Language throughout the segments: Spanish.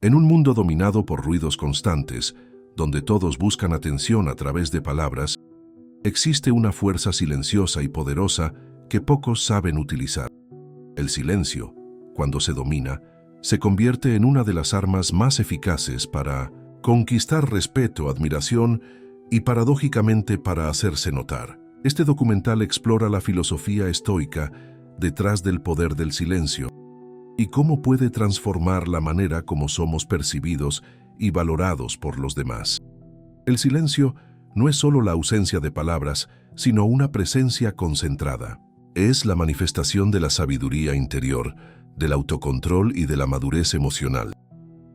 En un mundo dominado por ruidos constantes, donde todos buscan atención a través de palabras, existe una fuerza silenciosa y poderosa que pocos saben utilizar. El silencio, cuando se domina, se convierte en una de las armas más eficaces para conquistar respeto, admiración y, paradójicamente, para hacerse notar. Este documental explora la filosofía estoica detrás del poder del silencio y cómo puede transformar la manera como somos percibidos y valorados por los demás. El silencio no es solo la ausencia de palabras, sino una presencia concentrada. Es la manifestación de la sabiduría interior, del autocontrol y de la madurez emocional.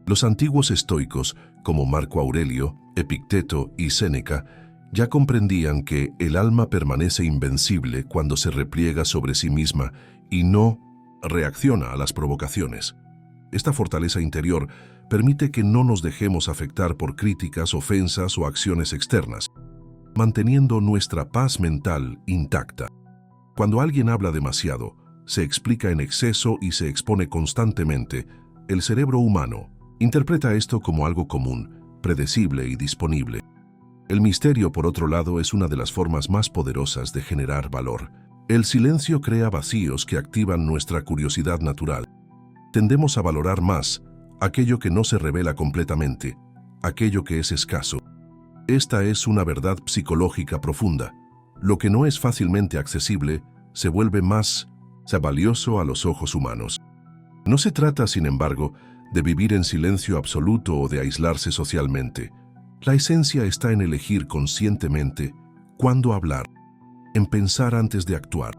Los antiguos estoicos, como Marco Aurelio, Epicteto y Séneca, ya comprendían que el alma permanece invencible cuando se repliega sobre sí misma y no reacciona a las provocaciones. Esta fortaleza interior permite que no nos dejemos afectar por críticas, ofensas o acciones externas, manteniendo nuestra paz mental intacta. Cuando alguien habla demasiado, se explica en exceso y se expone constantemente, el cerebro humano interpreta esto como algo común, predecible y disponible. El misterio, por otro lado, es una de las formas más poderosas de generar valor. El silencio crea vacíos que activan nuestra curiosidad natural. Tendemos a valorar más aquello que no se revela completamente, aquello que es escaso. Esta es una verdad psicológica profunda. Lo que no es fácilmente accesible se vuelve más valioso a los ojos humanos. No se trata, sin embargo, de vivir en silencio absoluto o de aislarse socialmente. La esencia está en elegir conscientemente cuándo hablar, en pensar antes de actuar,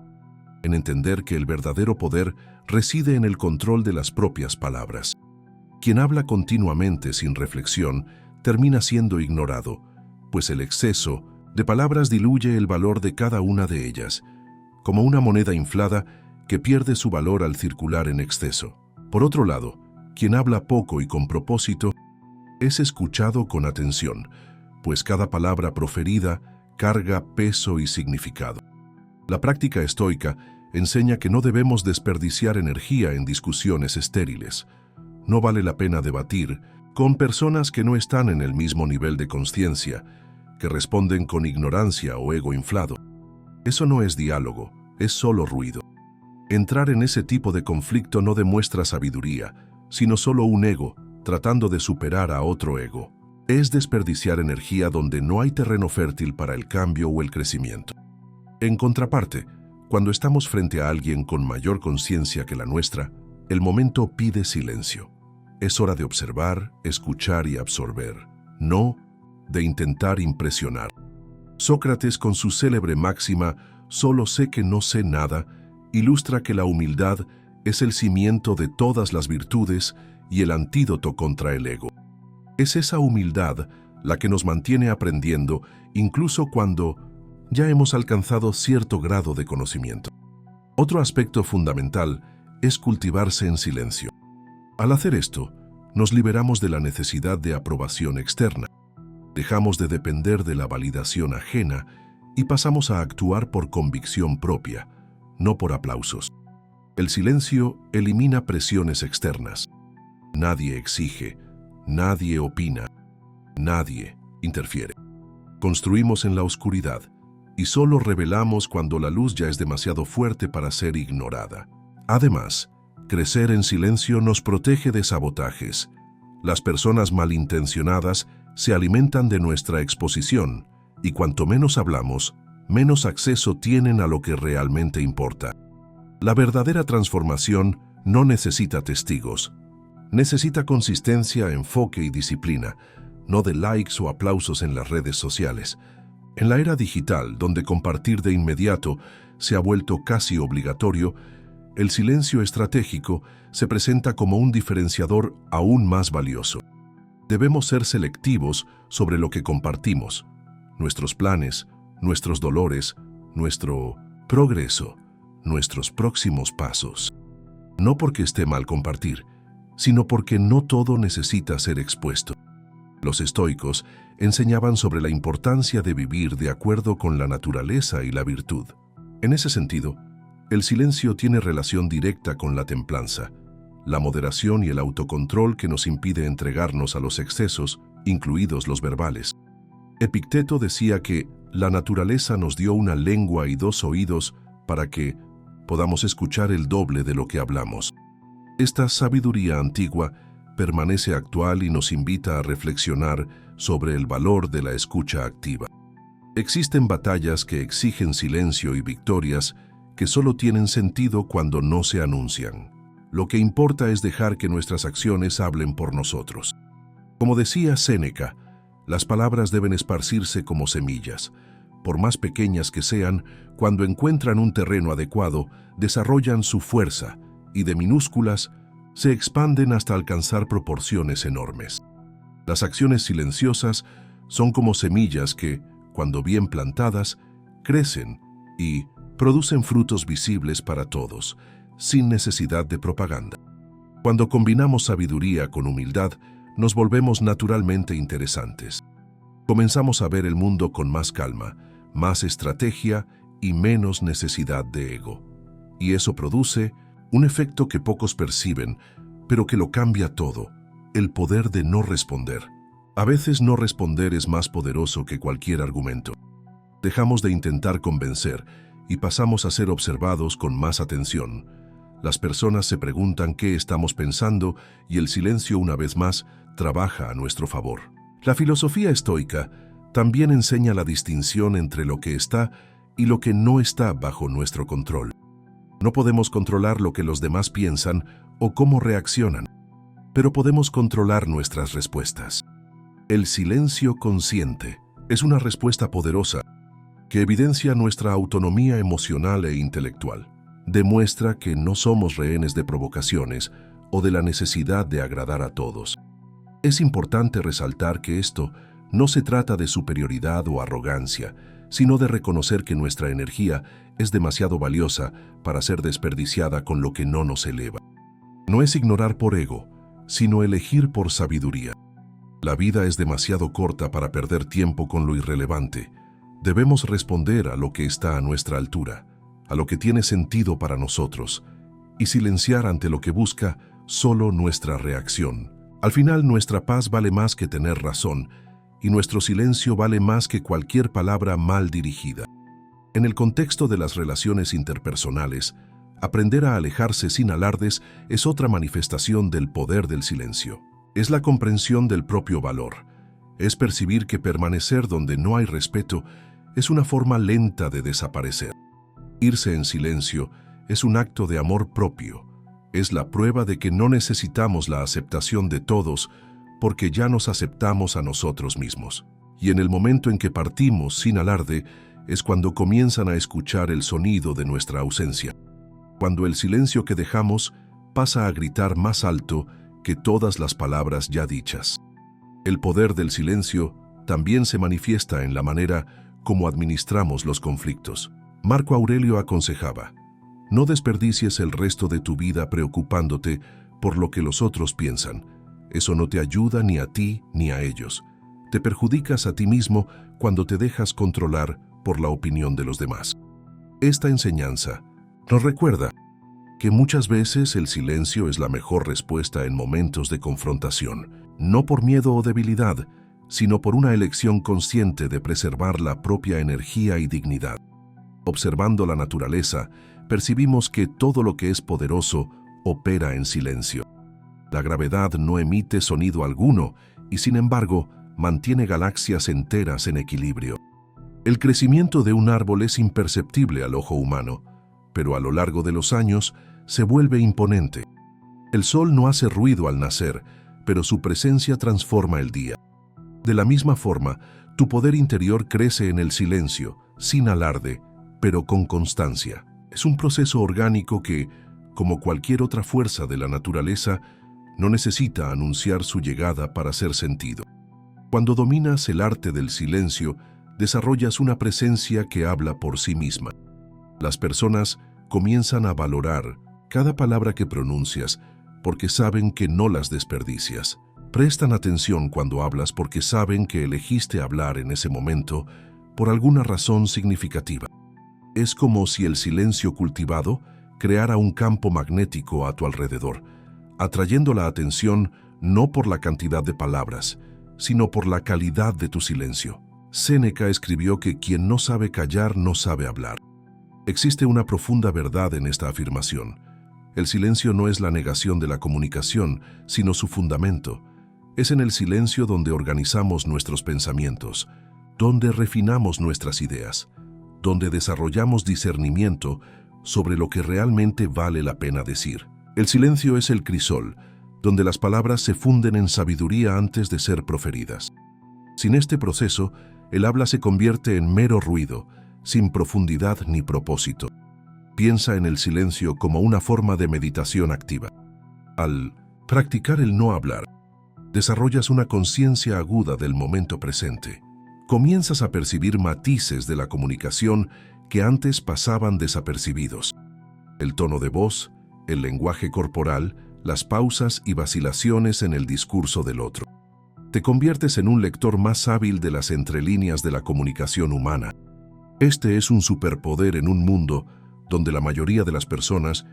en entender que el verdadero poder reside en el control de las propias palabras. Quien habla continuamente sin reflexión termina siendo ignorado, pues el exceso de palabras diluye el valor de cada una de ellas, como una moneda inflada que pierde su valor al circular en exceso. Por otro lado, quien habla poco y con propósito es escuchado con atención, pues cada palabra proferida carga peso y significado. La práctica estoica enseña que no debemos desperdiciar energía en discusiones estériles. No vale la pena debatir con personas que no están en el mismo nivel de conciencia, que responden con ignorancia o ego inflado. Eso no es diálogo, es solo ruido. Entrar en ese tipo de conflicto no demuestra sabiduría, sino solo un ego tratando de superar a otro ego. Es desperdiciar energía donde no hay terreno fértil para el cambio o el crecimiento. En contraparte, cuando estamos frente a alguien con mayor conciencia que la nuestra, el momento pide silencio. Es hora de observar, escuchar y absorber, no de intentar impresionar. Sócrates, con su célebre máxima, "Solo sé que no sé nada", ilustra que la humildad es el cimiento de todas las virtudes y el antídoto contra el ego. Es esa humildad la que nos mantiene aprendiendo incluso cuando ya hemos alcanzado cierto grado de conocimiento. Otro aspecto fundamental es cultivarse en silencio. Al hacer esto, nos liberamos de la necesidad de aprobación externa. Dejamos de depender de la validación ajena y pasamos a actuar por convicción propia, no por aplausos. El silencio elimina presiones externas. Nadie exige, nadie opina, nadie interfiere. Construimos en la oscuridad y solo revelamos cuando la luz ya es demasiado fuerte para ser ignorada. Además, crecer en silencio nos protege de sabotajes. Las personas malintencionadas se alimentan de nuestra exposición y cuanto menos hablamos, menos acceso tienen a lo que realmente importa. La verdadera transformación no necesita testigos. Necesita consistencia, enfoque y disciplina, no de likes o aplausos en las redes sociales. En la era digital, donde compartir de inmediato se ha vuelto casi obligatorio, el silencio estratégico se presenta como un diferenciador aún más valioso. Debemos ser selectivos sobre lo que compartimos, nuestros planes, nuestros dolores, nuestro progreso, nuestros próximos pasos. No porque esté mal compartir, sino porque no todo necesita ser expuesto. Los estoicos enseñaban sobre la importancia de vivir de acuerdo con la naturaleza y la virtud. En ese sentido, el silencio tiene relación directa con la templanza, la moderación y el autocontrol que nos impide entregarnos a los excesos, incluidos los verbales. Epicteto decía que la naturaleza nos dio una lengua y 2 oídos para que podamos escuchar el doble de lo que hablamos. Esta sabiduría antigua permanece actual y nos invita a reflexionar sobre el valor de la escucha activa. Existen batallas que exigen silencio y victorias que solo tienen sentido cuando no se anuncian. Lo que importa es dejar que nuestras acciones hablen por nosotros. Como decía Séneca, las palabras deben esparcirse como semillas. Por más pequeñas que sean, cuando encuentran un terreno adecuado, desarrollan su fuerza y de minúsculas se expanden hasta alcanzar proporciones enormes. Las acciones silenciosas son como semillas que, cuando bien plantadas, crecen y producen frutos visibles para todos, sin necesidad de propaganda. Cuando combinamos sabiduría con humildad, nos volvemos naturalmente interesantes. Comenzamos a ver el mundo con más calma, más estrategia y menos necesidad de ego. Y eso produce un efecto que pocos perciben, pero que lo cambia todo: el poder de no responder. A veces no responder es más poderoso que cualquier argumento. Dejamos de intentar convencer y pasamos a ser observados con más atención. Las personas se preguntan qué estamos pensando y el silencio, una vez más, trabaja a nuestro favor. La filosofía estoica también enseña la distinción entre lo que está y lo que no está bajo nuestro control. No podemos controlar lo que los demás piensan o cómo reaccionan, pero podemos controlar nuestras respuestas. El silencio consciente es una respuesta poderosa que evidencia nuestra autonomía emocional e intelectual. Demuestra que no somos rehenes de provocaciones o de la necesidad de agradar a todos. Es importante resaltar que esto no se trata de superioridad o arrogancia, sino de reconocer que nuestra energía es demasiado valiosa para ser desperdiciada con lo que no nos eleva. No es ignorar por ego, sino elegir por sabiduría. La vida es demasiado corta para perder tiempo con lo irrelevante. Debemos responder a lo que está a nuestra altura, a lo que tiene sentido para nosotros, y silenciar ante lo que busca solo nuestra reacción. Al final, nuestra paz vale más que tener razón, y nuestro silencio vale más que cualquier palabra mal dirigida. En el contexto de las relaciones interpersonales, aprender a alejarse sin alardes es otra manifestación del poder del silencio. Es la comprensión del propio valor. Es percibir que permanecer donde no hay respeto es una forma lenta de desaparecer. Irse en silencio es un acto de amor propio. Es la prueba de que no necesitamos la aceptación de todos porque ya nos aceptamos a nosotros mismos. Y en el momento en que partimos sin alarde es cuando comienzan a escuchar el sonido de nuestra ausencia. Cuando el silencio que dejamos pasa a gritar más alto que todas las palabras ya dichas. El poder del silencio también se manifiesta en la manera como administramos los conflictos. Marco Aurelio aconsejaba: no desperdicies el resto de tu vida preocupándote por lo que los otros piensan. Eso no te ayuda ni a ti ni a ellos. Te perjudicas a ti mismo cuando te dejas controlar por la opinión de los demás. Esta enseñanza nos recuerda que muchas veces el silencio es la mejor respuesta en momentos de confrontación, no por miedo o debilidad, sino por una elección consciente de preservar la propia energía y dignidad. Observando la naturaleza, percibimos que todo lo que es poderoso opera en silencio. La gravedad no emite sonido alguno y, sin embargo, mantiene galaxias enteras en equilibrio. El crecimiento de un árbol es imperceptible al ojo humano, pero a lo largo de los años se vuelve imponente. El sol no hace ruido al nacer, pero su presencia transforma el día. De la misma forma, tu poder interior crece en el silencio, sin alarde, pero con constancia. Es un proceso orgánico que, como cualquier otra fuerza de la naturaleza, no necesita anunciar su llegada para ser sentido. Cuando dominas el arte del silencio, desarrollas una presencia que habla por sí misma. Las personas comienzan a valorar cada palabra que pronuncias porque saben que no las desperdicias. Prestan atención cuando hablas porque saben que elegiste hablar en ese momento por alguna razón significativa. Es como si el silencio cultivado creara un campo magnético a tu alrededor, atrayendo la atención no por la cantidad de palabras, sino por la calidad de tu silencio. Séneca escribió que quien no sabe callar no sabe hablar. Existe una profunda verdad en esta afirmación. El silencio no es la negación de la comunicación, sino su fundamento. Es en el silencio donde organizamos nuestros pensamientos, donde refinamos nuestras ideas, donde desarrollamos discernimiento sobre lo que realmente vale la pena decir. El silencio es el crisol, donde las palabras se funden en sabiduría antes de ser proferidas. Sin este proceso, el habla se convierte en mero ruido, sin profundidad ni propósito. Piensa en el silencio como una forma de meditación activa. Al practicar el no hablar, desarrollas una conciencia aguda del momento presente. Comienzas a percibir matices de la comunicación que antes pasaban desapercibidos. El tono de voz, el lenguaje corporal, las pausas y vacilaciones en el discurso del otro. Te conviertes en un lector más hábil de las entrelíneas de la comunicación humana. Este es un superpoder en un mundo donde la mayoría de las personas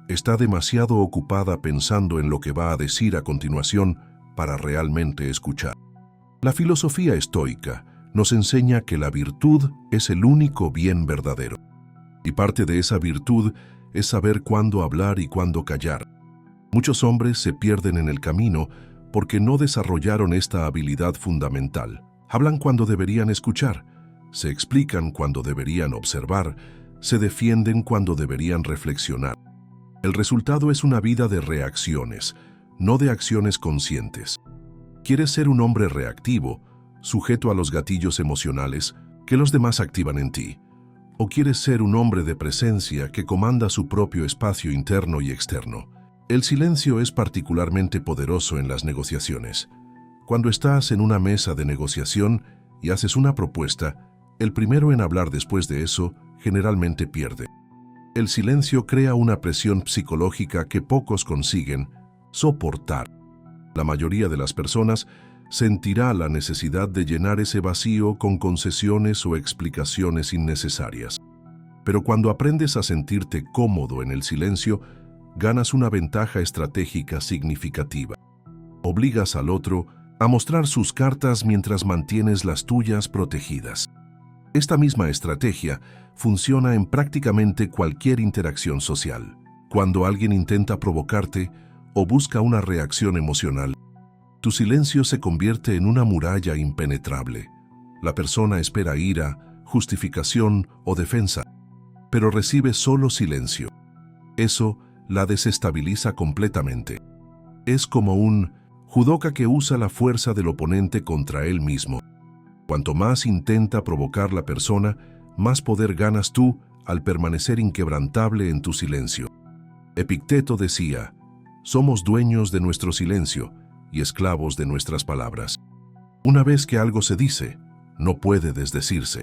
está demasiado ocupada pensando en lo que va a decir a continuación para realmente escuchar. La filosofía estoica nos enseña que la virtud es el único bien verdadero. Y parte de esa virtud es saber cuándo hablar y cuándo callar. Muchos hombres se pierden en el camino porque no desarrollaron esta habilidad fundamental. Hablan cuando deberían escuchar, se explican cuando deberían observar, se defienden cuando deberían reflexionar. El resultado es una vida de reacciones, no de acciones conscientes. ¿Quieres ser un hombre reactivo, sujeto a los gatillos emocionales que los demás activan en ti? ¿O quieres ser un hombre de presencia que comanda su propio espacio interno y externo? El silencio es particularmente poderoso en las negociaciones. Cuando estás en una mesa de negociación y haces una propuesta, el primero en hablar después de eso generalmente pierde. El silencio crea una presión psicológica que pocos consiguen soportar. La mayoría de las personas sentirá la necesidad de llenar ese vacío con concesiones o explicaciones innecesarias. Pero cuando aprendes a sentirte cómodo en el silencio, ganas una ventaja estratégica significativa. Obligas al otro a mostrar sus cartas mientras mantienes las tuyas protegidas. Esta misma estrategia funciona en prácticamente cualquier interacción social. Cuando alguien intenta provocarte o busca una reacción emocional, tu silencio se convierte en una muralla impenetrable. La persona espera ira, justificación o defensa, pero recibe solo silencio. Eso la desestabiliza completamente. Es como un judoka que usa la fuerza del oponente contra él mismo. Cuanto más intenta provocar la persona, más poder ganas tú al permanecer inquebrantable en tu silencio. Epicteto decía, somos dueños de nuestro silencio y esclavos de nuestras palabras. Una vez que algo se dice, no puede desdecirse.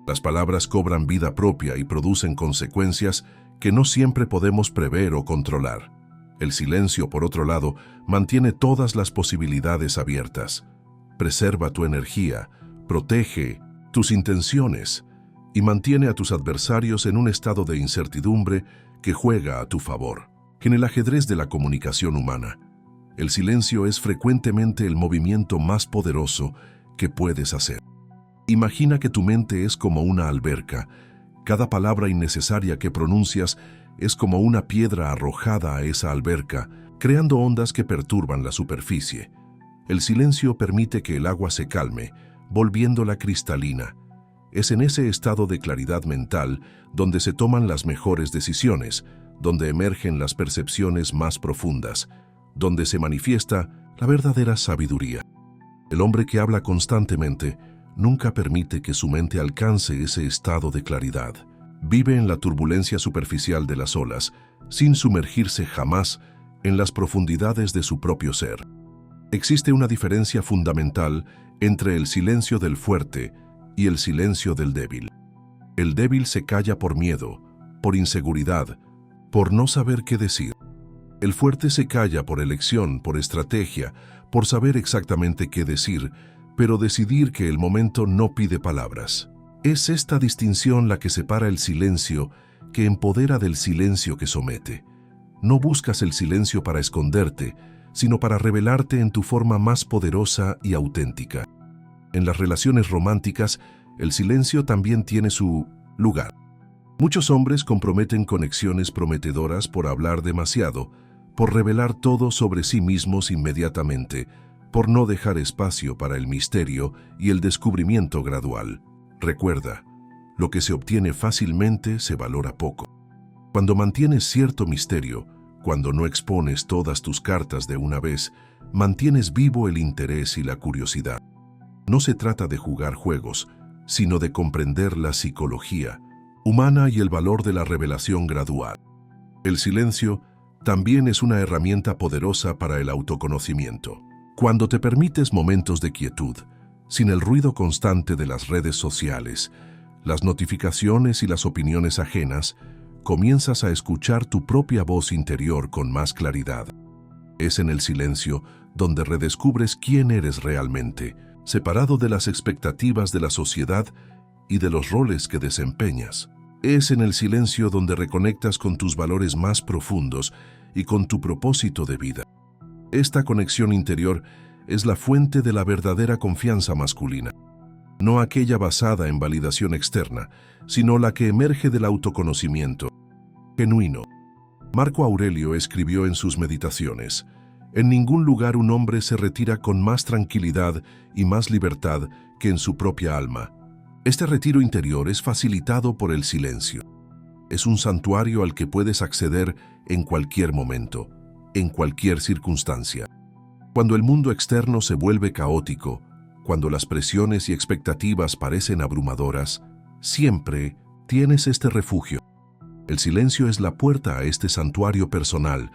Las palabras cobran vida propia y producen consecuencias que no siempre podemos prever o controlar. El silencio, por otro lado, mantiene todas las posibilidades abiertas. Preserva tu energía, protege tus intenciones y mantiene a tus adversarios en un estado de incertidumbre que juega a tu favor. En el ajedrez de la comunicación humana, el silencio es frecuentemente el movimiento más poderoso que puedes hacer. Imagina que tu mente es como una alberca. Cada palabra innecesaria que pronuncias es como una piedra arrojada a esa alberca, creando ondas que perturban la superficie. El silencio permite que el agua se calme, volviéndola cristalina. Es en ese estado de claridad mental donde se toman las mejores decisiones, donde emergen las percepciones más profundas, donde se manifiesta la verdadera sabiduría. El hombre que habla constantemente nunca permite que su mente alcance ese estado de claridad. Vive en la turbulencia superficial de las olas, sin sumergirse jamás en las profundidades de su propio ser. Existe una diferencia fundamental entre el silencio del fuerte y el silencio del débil. El débil se calla por miedo, por inseguridad, por no saber qué decir. El fuerte se calla por elección, por estrategia, por saber exactamente qué decir, pero decidir que el momento no pide palabras. Es esta distinción la que separa el silencio que empodera del silencio que somete. No buscas el silencio para esconderte, sino para revelarte en tu forma más poderosa y auténtica. En las relaciones románticas, el silencio también tiene su lugar. Muchos hombres comprometen conexiones prometedoras por hablar demasiado, por revelar todo sobre sí mismos inmediatamente, por no dejar espacio para el misterio y el descubrimiento gradual. Recuerda, lo que se obtiene fácilmente se valora poco. Cuando mantienes cierto misterio, cuando no expones todas tus cartas de una vez, mantienes vivo el interés y la curiosidad. No se trata de jugar juegos, sino de comprender la psicología humana y el valor de la revelación gradual. El silencio también es una herramienta poderosa para el autoconocimiento. Cuando te permites momentos de quietud, sin el ruido constante de las redes sociales, las notificaciones y las opiniones ajenas, comienzas a escuchar tu propia voz interior con más claridad. Es en el silencio donde redescubres quién eres realmente, separado de las expectativas de la sociedad y de los roles que desempeñas. Es en el silencio donde reconectas con tus valores más profundos y con tu propósito de vida. Esta conexión interior es la fuente de la verdadera confianza masculina. No aquella basada en validación externa, sino la que emerge del autoconocimiento genuino. Marco Aurelio escribió en sus meditaciones: en ningún lugar un hombre se retira con más tranquilidad y más libertad que en su propia alma. Este retiro interior es facilitado por el silencio. Es un santuario al que puedes acceder en cualquier momento, en cualquier circunstancia. Cuando el mundo externo se vuelve caótico, cuando las presiones y expectativas parecen abrumadoras, siempre tienes este refugio. El silencio es la puerta a este santuario personal,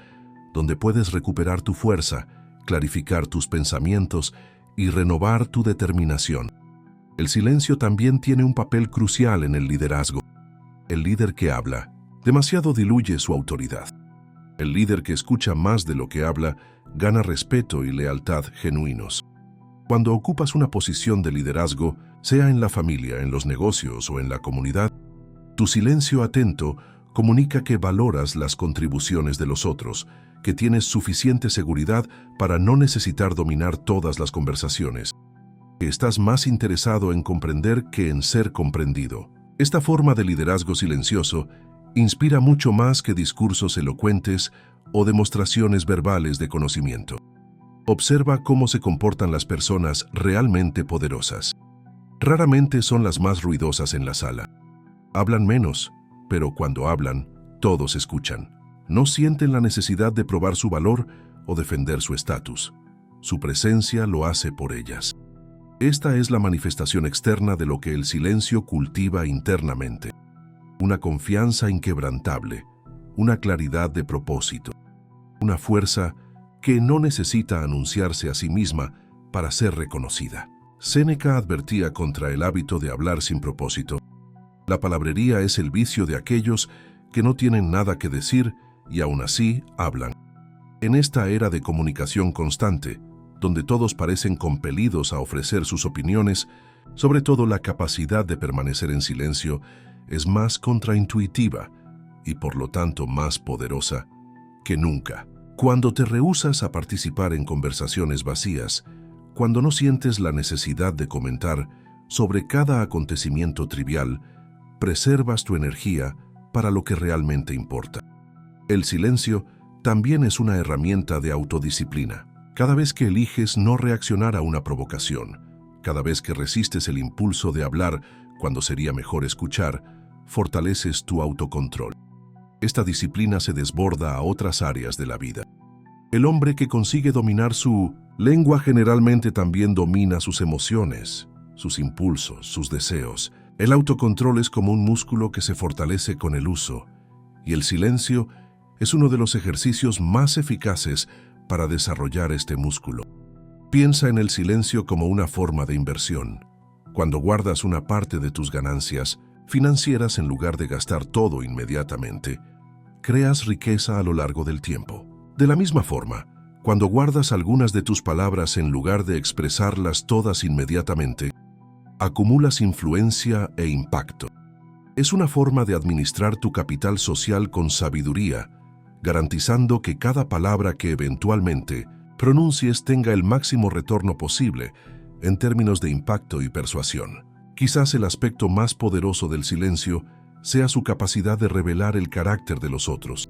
donde puedes recuperar tu fuerza, clarificar tus pensamientos y renovar tu determinación. El silencio también tiene un papel crucial en el liderazgo. El líder que habla demasiado diluye su autoridad. El líder que escucha más de lo que habla gana respeto y lealtad genuinos. Cuando ocupas una posición de liderazgo, sea en la familia, en los negocios o en la comunidad, tu silencio atento comunica que valoras las contribuciones de los otros, que tienes suficiente seguridad para no necesitar dominar todas las conversaciones, que estás más interesado en comprender que en ser comprendido. Esta forma de liderazgo silencioso inspira mucho más que discursos elocuentes o demostraciones verbales de conocimiento. Observa cómo se comportan las personas realmente poderosas. Raramente son las más ruidosas en la sala. Hablan menos, pero cuando hablan, todos escuchan. No sienten la necesidad de probar su valor o defender su estatus. Su presencia lo hace por ellas. Esta es la manifestación externa de lo que el silencio cultiva internamente. Una confianza inquebrantable, una claridad de propósito, una fuerza que no necesita anunciarse a sí misma para ser reconocida. Séneca advertía contra el hábito de hablar sin propósito. La palabrería es el vicio de aquellos que no tienen nada que decir y aún así hablan. En esta era de comunicación constante, donde todos parecen compelidos a ofrecer sus opiniones, sobre todo la capacidad de permanecer en silencio es más contraintuitiva y por lo tanto más poderosa que nunca. Cuando te rehúsas a participar en conversaciones vacías, cuando no sientes la necesidad de comentar sobre cada acontecimiento trivial, preservas tu energía para lo que realmente importa. El silencio también es una herramienta de autodisciplina. Cada vez que eliges no reaccionar a una provocación, cada vez que resistes el impulso de hablar cuando sería mejor escuchar, fortaleces tu autocontrol. Esta disciplina se desborda a otras áreas de la vida. El hombre que consigue dominar su lengua generalmente también domina sus emociones, sus impulsos, sus deseos. El autocontrol es como un músculo que se fortalece con el uso, y el silencio es uno de los ejercicios más eficaces para desarrollar este músculo. Piensa en el silencio como una forma de inversión. Cuando guardas una parte de tus ganancias financieras en lugar de gastar todo inmediatamente, creas riqueza a lo largo del tiempo. De la misma forma, cuando guardas algunas de tus palabras en lugar de expresarlas todas inmediatamente, acumulas influencia e impacto. Es una forma de administrar tu capital social con sabiduría garantizando que cada palabra que eventualmente pronuncies tenga el máximo retorno posible en términos de impacto y persuasión. Quizás el aspecto más poderoso del silencio sea su capacidad de revelar el carácter de los otros.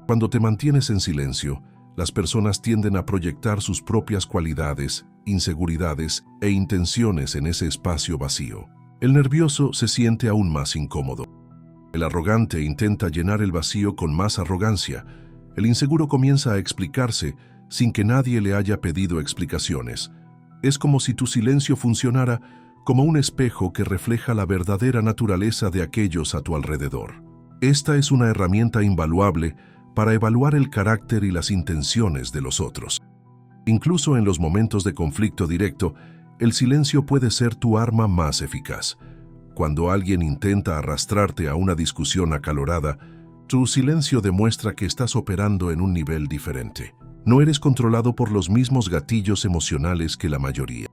Cuando te mantienes en silencio, las personas tienden a proyectar sus propias cualidades, inseguridades e intenciones en ese espacio vacío. El nervioso se siente aún más incómodo. El arrogante intenta llenar el vacío con más arrogancia. El inseguro comienza a explicarse sin que nadie le haya pedido explicaciones. Es como si tu silencio funcionara como un espejo que refleja la verdadera naturaleza de aquellos a tu alrededor. Esta es una herramienta invaluable para evaluar el carácter y las intenciones de los otros. Incluso en los momentos de conflicto directo, el silencio puede ser tu arma más eficaz. Cuando alguien intenta arrastrarte a una discusión acalorada, tu silencio demuestra que estás operando en un nivel diferente. No eres controlado por los mismos gatillos emocionales que la mayoría.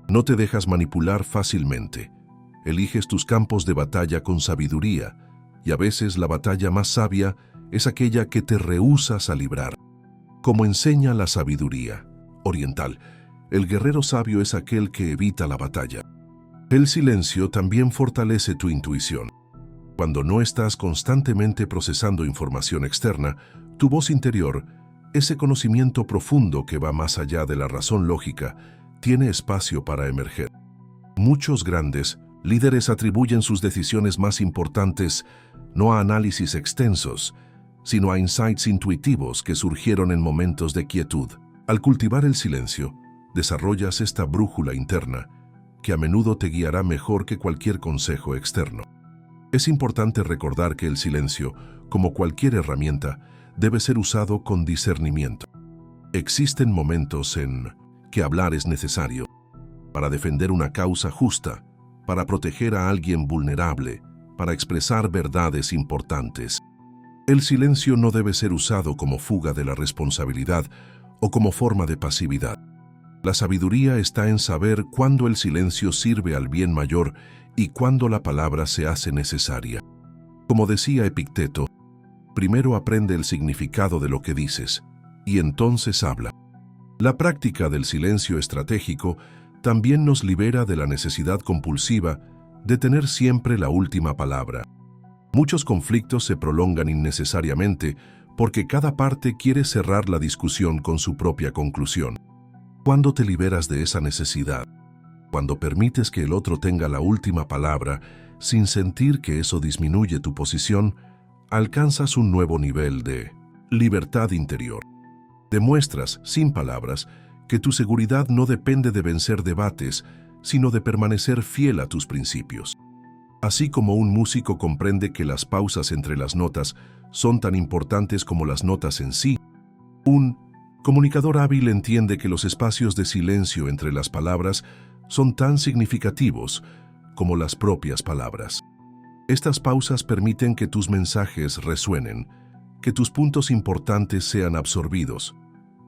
No te dejas manipular fácilmente. Eliges tus campos de batalla con sabiduría, y a veces la batalla más sabia es aquella que te rehúsas a librar. Como enseña la sabiduría oriental, el guerrero sabio es aquel que evita la batalla. El silencio también fortalece tu intuición. Cuando no estás constantemente procesando información externa, tu voz interior, ese conocimiento profundo que va más allá de la razón lógica, tiene espacio para emerger. Muchos grandes líderes atribuyen sus decisiones más importantes no a análisis extensos, sino a insights intuitivos que surgieron en momentos de quietud. Al cultivar el silencio, desarrollas esta brújula interna, que a menudo te guiará mejor que cualquier consejo externo. Es importante recordar que el silencio, como cualquier herramienta, debe ser usado con discernimiento. Existen momentos en que hablar es necesario para defender una causa justa, para proteger a alguien vulnerable, para expresar verdades importantes. El silencio no debe ser usado como fuga de la responsabilidad o como forma de pasividad. La sabiduría está en saber cuándo el silencio sirve al bien mayor y cuándo la palabra se hace necesaria. Como decía Epicteto, primero aprende el significado de lo que dices y entonces habla. La práctica del silencio estratégico también nos libera de la necesidad compulsiva de tener siempre la última palabra. Muchos conflictos se prolongan innecesariamente porque cada parte quiere cerrar la discusión con su propia conclusión. Cuando te liberas de esa necesidad, cuando permites que el otro tenga la última palabra sin sentir que eso disminuye tu posición, alcanzas un nuevo nivel de libertad interior. Demuestras, sin palabras, que tu seguridad no depende de vencer debates, sino de permanecer fiel a tus principios. Así como un músico comprende que las pausas entre las notas son tan importantes como las notas en sí, un comunicador hábil entiende que los espacios de silencio entre las palabras son tan significativos como las propias palabras. Estas pausas permiten que tus mensajes resuenen, que tus puntos importantes sean absorbidos,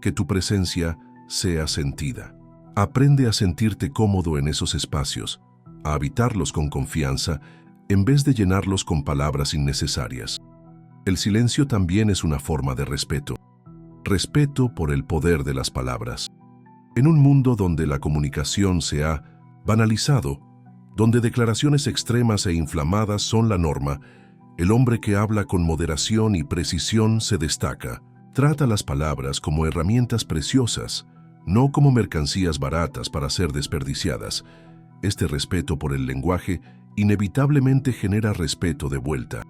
que tu presencia sea sentida. Aprende a sentirte cómodo en esos espacios, a habitarlos con confianza, en vez de llenarlos con palabras innecesarias. El silencio también es una forma de respeto. Respeto por el poder de las palabras. En un mundo donde la comunicación se ha banalizado, donde declaraciones extremas e inflamadas son la norma, el hombre que habla con moderación y precisión se destaca. Trata las palabras como herramientas preciosas, no como mercancías baratas para ser desperdiciadas. Este respeto por el lenguaje inevitablemente genera respeto de vuelta.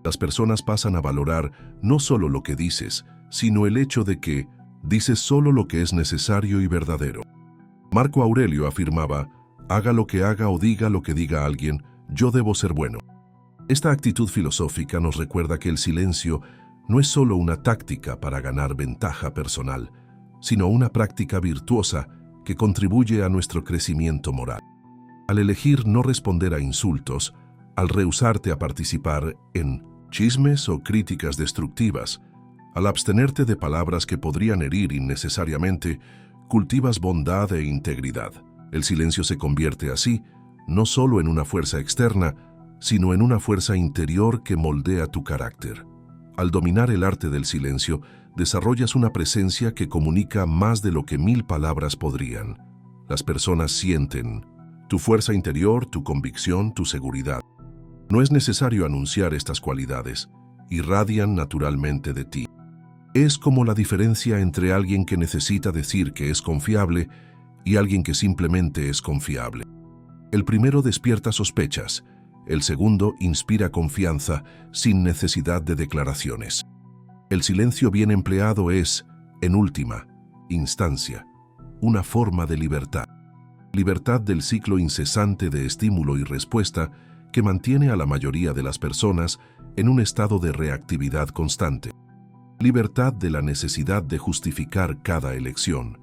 Las personas pasan a valorar no solo lo que dices, sino el hecho de que dices solo lo que es necesario y verdadero. Marco Aurelio afirmaba: haga lo que haga o diga lo que diga alguien, yo debo ser bueno. Esta actitud filosófica nos recuerda que el silencio no es solo una táctica para ganar ventaja personal, sino una práctica virtuosa que contribuye a nuestro crecimiento moral. Al elegir no responder a insultos, al rehusarte a participar en chismes o críticas destructivas, al abstenerte de palabras que podrían herir innecesariamente, cultivas bondad e integridad. El silencio se convierte así, no solo en una fuerza externa, sino en una fuerza interior que moldea tu carácter. Al dominar el arte del silencio, desarrollas una presencia que comunica más de lo que 1000 palabras podrían. Las personas sienten tu fuerza interior, tu convicción, tu seguridad. No es necesario anunciar estas cualidades, irradian naturalmente de ti. Es como la diferencia entre alguien que necesita decir que es confiable y alguien que simplemente es confiable. El primero despierta sospechas, el segundo inspira confianza sin necesidad de declaraciones. El silencio bien empleado es, en última instancia, una forma de libertad. Libertad del ciclo incesante de estímulo y respuesta que mantiene a la mayoría de las personas en un estado de reactividad constante. Libertad de la necesidad de justificar cada elección,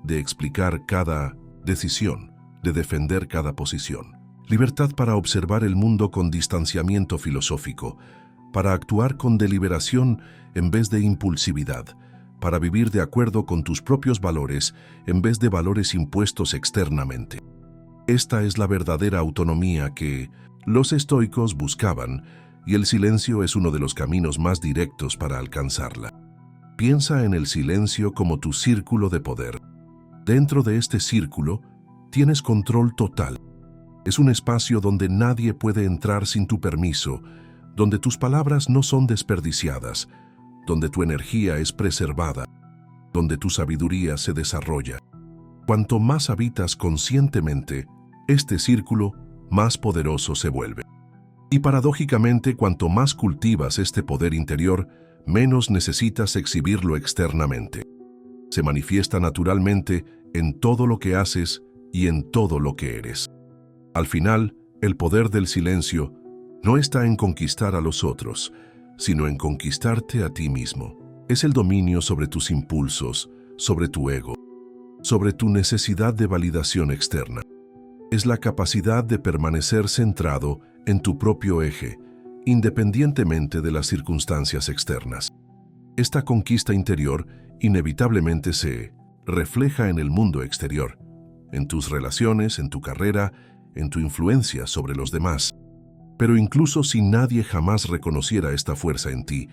de explicar cada decisión, de defender cada posición. Libertad para observar el mundo con distanciamiento filosófico, para actuar con deliberación en vez de impulsividad, para vivir de acuerdo con tus propios valores en vez de valores impuestos externamente. Esta es la verdadera autonomía que los estoicos buscaban, y el silencio es uno de los caminos más directos para alcanzarla. Piensa en el silencio como tu círculo de poder. Dentro de este círculo, tienes control total. Es un espacio donde nadie puede entrar sin tu permiso, donde tus palabras no son desperdiciadas, donde tu energía es preservada, donde tu sabiduría se desarrolla. Cuanto más habitas conscientemente este círculo, más poderoso se vuelve. Y paradójicamente, cuanto más cultivas este poder interior, menos necesitas exhibirlo externamente. Se manifiesta naturalmente en todo lo que haces y en todo lo que eres. Al final, el poder del silencio no está en conquistar a los otros, sino en conquistarte a ti mismo. Es el dominio sobre tus impulsos, sobre tu ego, sobre tu necesidad de validación externa. Es la capacidad de permanecer centrado en tu propio eje, independientemente de las circunstancias externas. Esta conquista interior inevitablemente se refleja en el mundo exterior, en tus relaciones, en tu carrera, en tu influencia sobre los demás. Pero incluso si nadie jamás reconociera esta fuerza en ti,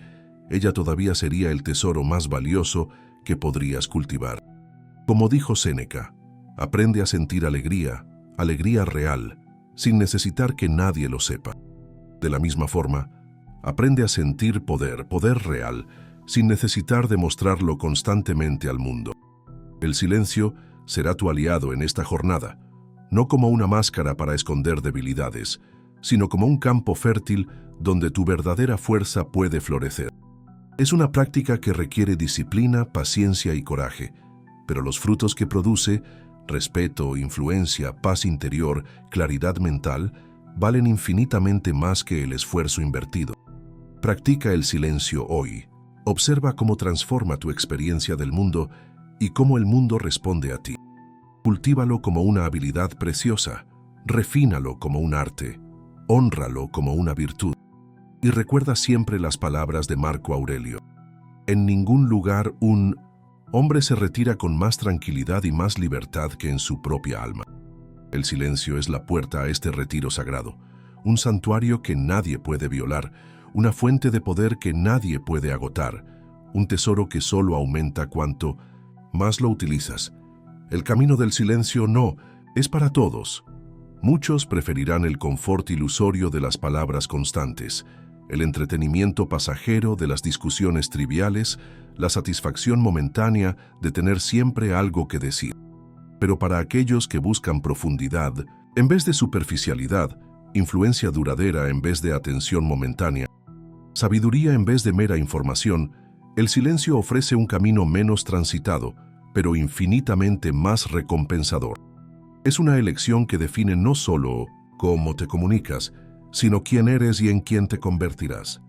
ella todavía sería el tesoro más valioso que podrías cultivar. Como dijo Séneca, aprende a sentir alegría, alegría real, sin necesitar que nadie lo sepa. De la misma forma, aprende a sentir poder, poder real, sin necesitar demostrarlo constantemente al mundo. El silencio será tu aliado en esta jornada, no como una máscara para esconder debilidades, sino como un campo fértil donde tu verdadera fuerza puede florecer. Es una práctica que requiere disciplina, paciencia y coraje, pero los frutos que produce, respeto, influencia, paz interior, claridad mental, valen infinitamente más que el esfuerzo invertido. Practica el silencio hoy. Observa cómo transforma tu experiencia del mundo y cómo el mundo responde a ti. Cultívalo como una habilidad preciosa, refínalo como un arte, hónralo como una virtud. Y recuerda siempre las palabras de Marco Aurelio. En ningún lugar un hombre se retira con más tranquilidad y más libertad que en su propia alma. El silencio es la puerta a este retiro sagrado, un santuario que nadie puede violar, una fuente de poder que nadie puede agotar, un tesoro que solo aumenta cuanto más lo utilizas. El camino del silencio no es para todos. Muchos preferirán el confort ilusorio de las palabras constantes, el entretenimiento pasajero de las discusiones triviales, la satisfacción momentánea de tener siempre algo que decir. Pero para aquellos que buscan profundidad, en vez de superficialidad, influencia duradera en vez de atención momentánea, sabiduría en vez de mera información, el silencio ofrece un camino menos transitado, pero infinitamente más recompensador. Es una elección que define no solo cómo te comunicas, sino quién eres y en quién te convertirás.